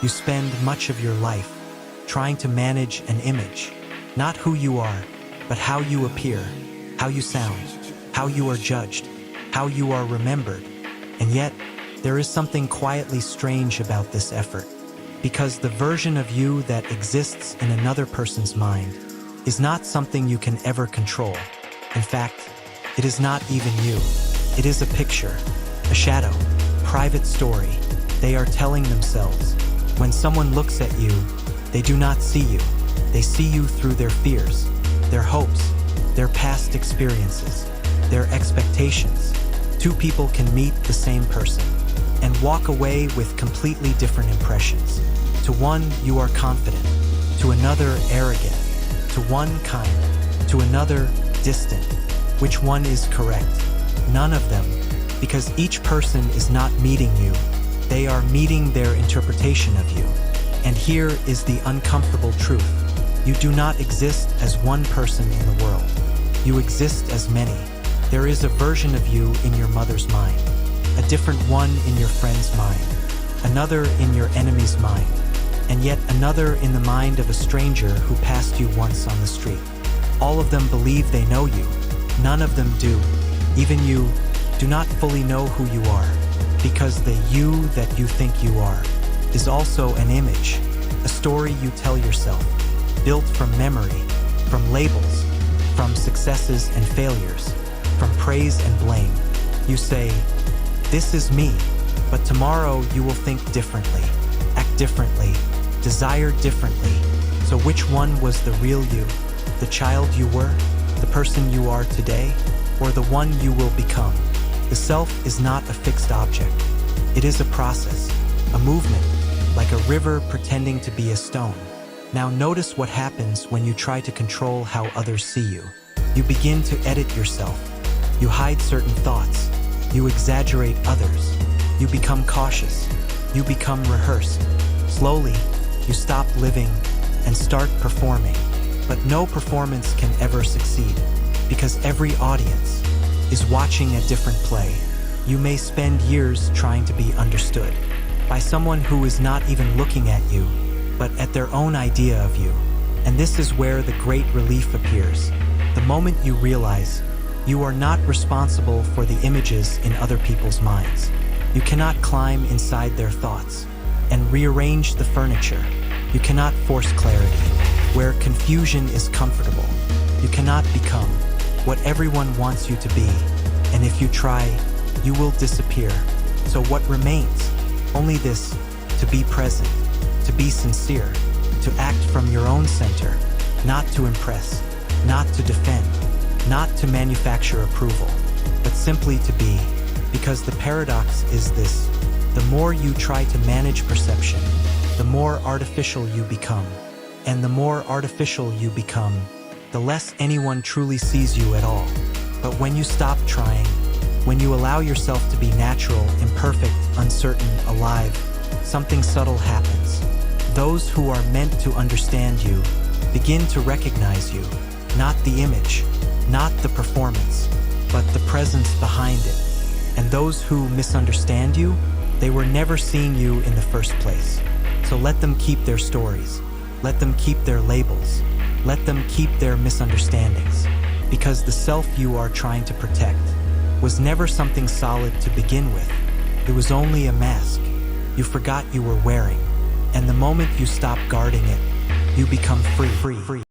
You spend much of your life trying to manage an image, not who you are, but how you appear, how you sound, how you are judged, how you are remembered. And yet, there is something quietly strange about this effort, because the version of you that exists in another person's mind is not something you can ever control. In fact, it is not even you. It is a picture, a shadow, private story they are telling themselves. When someone looks at you, they do not see you. They see you through their fears, their hopes, their past experiences, their expectations. Two people can meet the same person and walk away with completely different impressions. To one, you are confident. To another, arrogant. To one, kind. To another, distant. Which one is correct? None of them, because each person is not meeting you. They are meeting their interpretation of you. And here is the uncomfortable truth. You do not exist as one person in the world. You exist as many. There is a version of you in your mother's mind, a different one in your friend's mind, another in your enemy's mind, and yet another in the mind of a stranger who passed you once on the street. All of them believe they know you. None of them do. Even you do not fully know who you are, because the you that you think you are is also an image, a story you tell yourself, built from memory, from labels, from successes and failures, from praise and blame. You say, "This is me," but tomorrow you will think differently, act differently, desire differently. So which one was the real you? The child you were? The person you are today? Or the one you will become? The self is not a fixed object. It is a process, a movement, like a river pretending to be a stone. Now notice what happens when you try to control how others see you. You begin to edit yourself. You hide certain thoughts. You exaggerate others. You become cautious. You become rehearsed. Slowly, you stop living and start performing. But no performance can ever succeed, because every audience is watching a different play. You may spend years trying to be understood by someone who is not even looking at you, but at their own idea of you. And this is where the great relief appears. The moment you realize you are not responsible for the images in other people's minds. You cannot climb inside their thoughts and rearrange the furniture. You cannot force clarity where confusion is comfortable. You cannot become what everyone wants you to be. And if you try, you will disappear. So what remains? Only this: to be present, to be sincere, to act from your own center, not to impress, not to defend, not to manufacture approval, but simply to be. Because the paradox is this: the more you try to manage perception, the more artificial you become. And the more artificial you become, the less anyone truly sees you at all. But when you stop trying, when you allow yourself to be natural, imperfect, uncertain, alive, something subtle happens. Those who are meant to understand you begin to recognize you, not the image, not the performance, but the presence behind it. And those who misunderstand you, they were never seeing you in the first place. So let them keep their stories. Let them keep their labels. Let them keep their misunderstandings. Because the self you are trying to protect was never something solid to begin with. It was only a mask you forgot you were wearing. And the moment you stop guarding it, you become free.